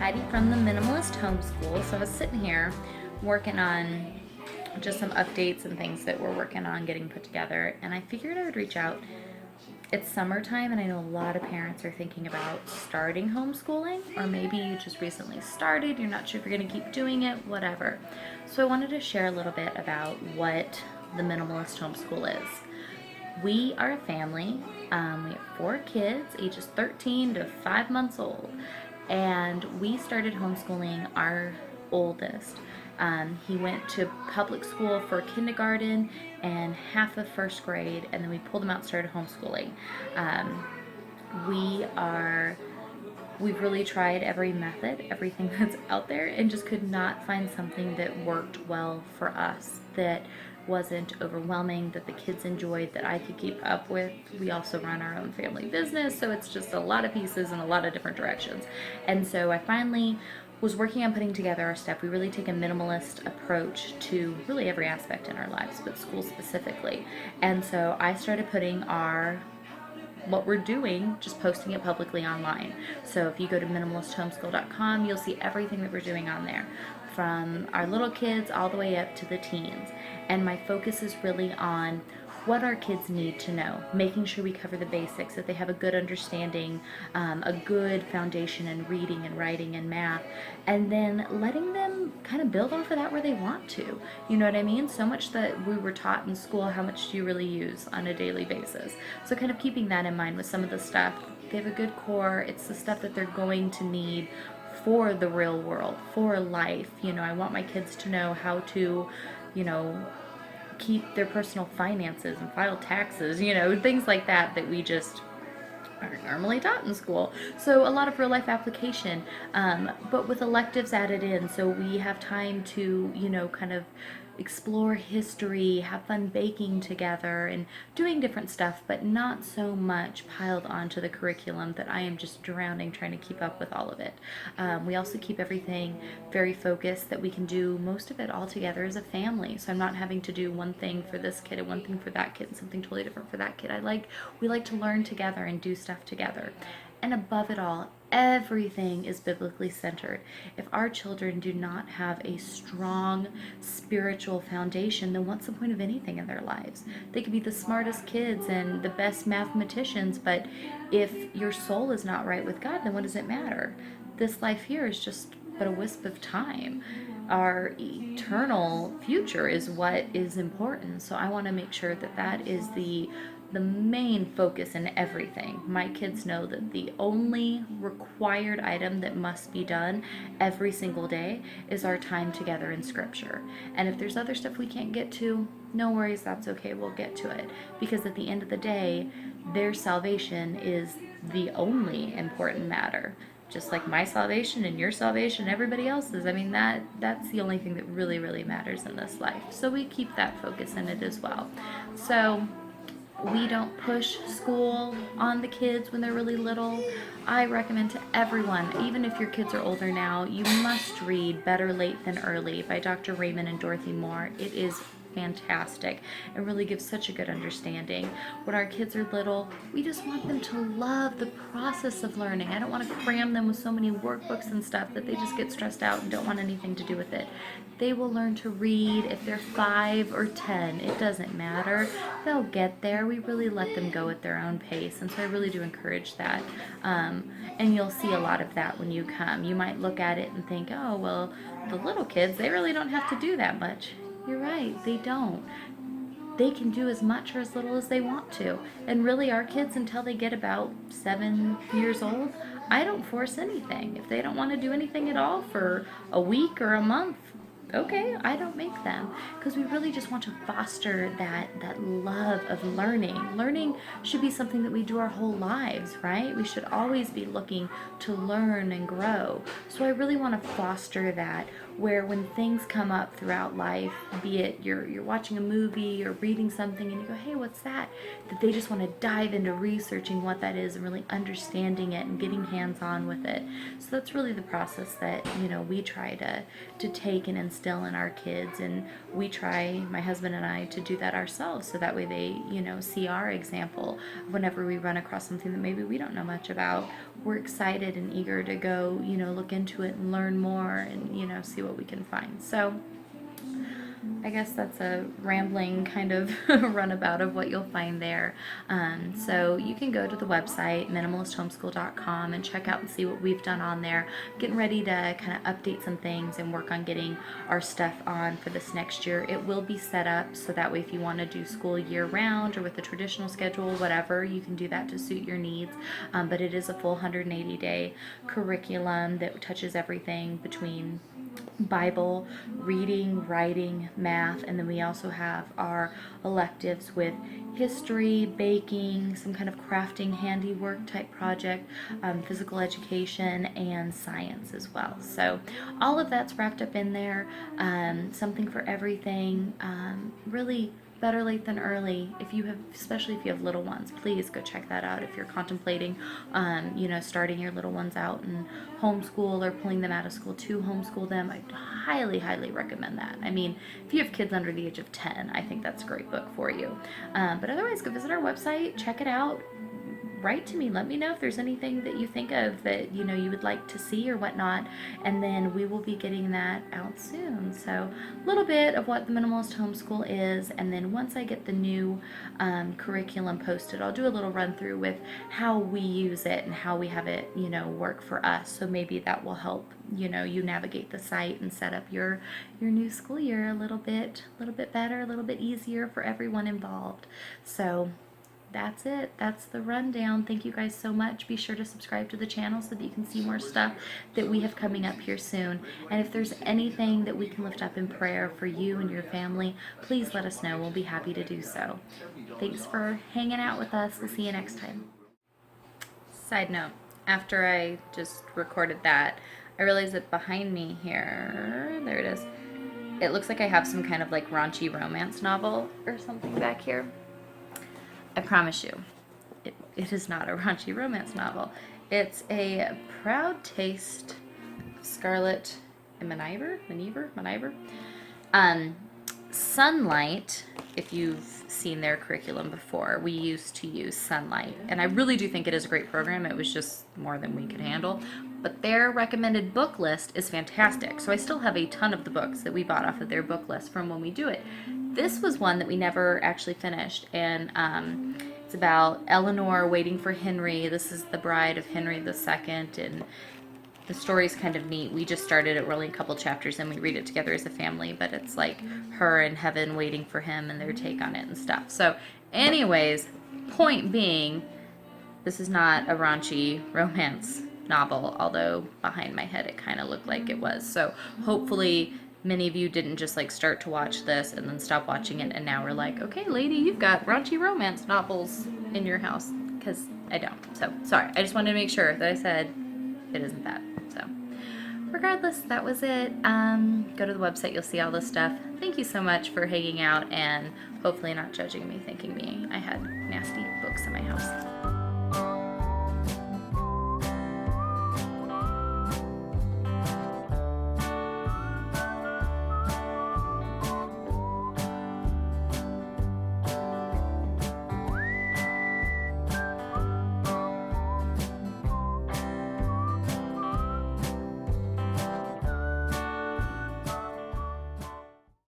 Heidi from the Minimalist Homeschool. So I was sitting here working on just some updates and things that we're working on getting put together, and I figured I would reach out. It's summertime, and I know a lot of parents are thinking about starting homeschooling, or maybe you just recently started, you're not sure if you're going to keep doing it, whatever. So I wanted to share a little bit about what the Minimalist Homeschool is. We are a family. We have 4 kids, ages 13 to 5 months old, and we started homeschooling our oldest. He went to public school for kindergarten and half of first grade, and then we pulled him out and started homeschooling. Um, we are we've really tried every method, everything that's out there, and just could not find something that worked well for us, that wasn't overwhelming, that the kids enjoyed, that I could keep up with. We also run our own family business, so it's just a lot of pieces in a lot of different directions. And so I finally was working on putting together our stuff. We really take a minimalist approach to really every aspect in our lives, but school specifically. And so I started putting what we're doing, just posting it publicly online. So if you go to minimalisthomeschool.com, you'll see everything that we're doing on there, from our little kids all the way up to the teens. And my focus is really on what our kids need to know, making sure we cover the basics, that they have a good understanding, a good foundation in reading and writing and math, and then letting them kind of build off of that where they want to. You know what I mean? So much that we were taught in school, how much do you really use on a daily basis? So kind of keeping that in mind with some of the stuff. They have a good core. It's the stuff that they're going to need for the real world, for life. I want my kids to know how to, keep their personal finances and file taxes, things like that we just aren't normally taught in school. So a lot of real life application, but with electives added in, so we have time to, kind of explore history, have fun baking together and doing different stuff, but not so much piled onto the curriculum that I am just drowning trying to keep up with all of it. We also keep everything very focused, that we can do most of it all together as a family. So I'm not having to do one thing for this kid and one thing for that kid and something totally different for that kid. We like to learn together and do stuff together. And above it all, everything is biblically centered. If our children do not have a strong spiritual foundation, then what's the point of anything in their lives? They could be the smartest kids and the best mathematicians, but if your soul is not right with God, then what does it matter? This life here is just but a wisp of time. Our eternal future is what is important. So I want to make sure that that is the main focus in everything. My kids know that the only required item that must be done every single day is our time together in Scripture. And if there's other stuff we can't get to, no worries, that's okay, we'll get to it. Because at the end of the day, their salvation is the only important matter. Just like my salvation and your salvation, everybody else's. That's the only thing that really, really matters in this life. So we keep that focus in it as well. So we don't push school on the kids when they're really little. I recommend to everyone, even if your kids are older now, you must read Better Late Than Early by Dr. Raymond and Dorothy Moore. It is fantastic. It really gives such a good understanding. When our kids are little, we just want them to love the process of learning. I don't want to cram them with so many workbooks and stuff that they just get stressed out and don't want anything to do with it. They will learn to read if they're 5 or 10. It doesn't matter. They'll get there. We really let them go at their own pace, and so I really do encourage that. And you'll see a lot of that when you come. You might look at it and think, oh, well, the little kids, they really don't have to do that much. You're right, they don't. They can do as much or as little as they want to. And really, our kids, until they get about 7 years old, I don't force anything. If they don't want to do anything at all for a week or a month, okay, I don't make them, because we really just want to foster that love of learning. Learning should be something that we do our whole lives, right? We should always be looking to learn and grow. So I really want to foster that where when things come up throughout life, be it you're watching a movie or reading something and you go, hey, what's that? That they just want to dive into researching what that is and really understanding it and getting hands-on with it. So that's really the process that, you know, we try to take and instill in our kids, and we try, my husband and I, to do that ourselves, so that way they, you know, see our example. Whenever we run across something that maybe we don't know much about, we're excited and eager to go, you know, look into it and learn more and, you know, see what we can find. So I guess that's a rambling kind of runabout of what you'll find there. So you can go to the website, minimalisthomeschool.com, and check out and see what we've done on there. Getting ready to kind of update some things and work on getting our stuff on for this next year. It will be set up so that way if you want to do school year round or with the traditional schedule, whatever, you can do that to suit your needs. But it is a full 180-day curriculum that touches everything between Bible, reading, writing, math, and then we also have our electives with history, baking, some kind of crafting, handiwork type project, physical education, and science as well. So all of that's wrapped up in there, something for everything. Really better late than early. If you have, especially if you have little ones, please go check that out. If you're contemplating, you know, starting your little ones out in homeschool or pulling them out of school to homeschool them, I highly, highly recommend that. I mean, if you have kids under the age of 10, I think that's a great book for you. But otherwise, go visit our website, check it out. Write to me, let me know if there's anything that you think of that, you know, you would like to see or whatnot, and then we will be getting that out soon. So a little bit of what the Minimalist Homeschool is, and then once I get the new curriculum posted, I'll do a little run through with how we use it and how we have it, you know, work for us. So maybe that will help, you know, you navigate the site and set up your new school year a little bit better, a little bit easier for everyone involved. So that's it. That's the rundown. Thank you guys so much. Be sure to subscribe to the channel so that you can see more stuff that we have coming up here soon. And if there's anything that we can lift up in prayer for you and your family, please let us know. We'll be happy to do so. Thanks for hanging out with us. We'll see you next time. Side note, after I just recorded that, I realized that behind me here, there it is, it looks like I have some kind of like raunchy romance novel or something back here. I promise you, it is not a raunchy romance novel. It's a Proud Taste Scarlet and Maneaver. Sunlight, if you've seen their curriculum before, we used to use Sunlight. And I really do think it is a great program. It was just more than we could handle. But their recommended book list is fantastic. So I still have a ton of the books that we bought off of their book list from when we do it. This was one that we never actually finished, and it's about Eleanor waiting for Henry. This is the bride of Henry II, and the story's kind of neat. We just started it, really a couple chapters, and we read it together as a family, but it's like her in heaven waiting for him and their take on it and stuff. So anyways, point being, this is not a raunchy romance novel, although behind my head it kind of looked like it was. So hopefully many of you didn't just like start to watch this and then stop watching it and now we're like, okay lady, you've got raunchy romance novels in your house, because I don't. So sorry, I just wanted to make sure that I said it isn't that. So regardless, that was it. Go to the website, you'll see all this stuff. Thank you so much for hanging out and hopefully not judging me, thinking I had nasty books in my house.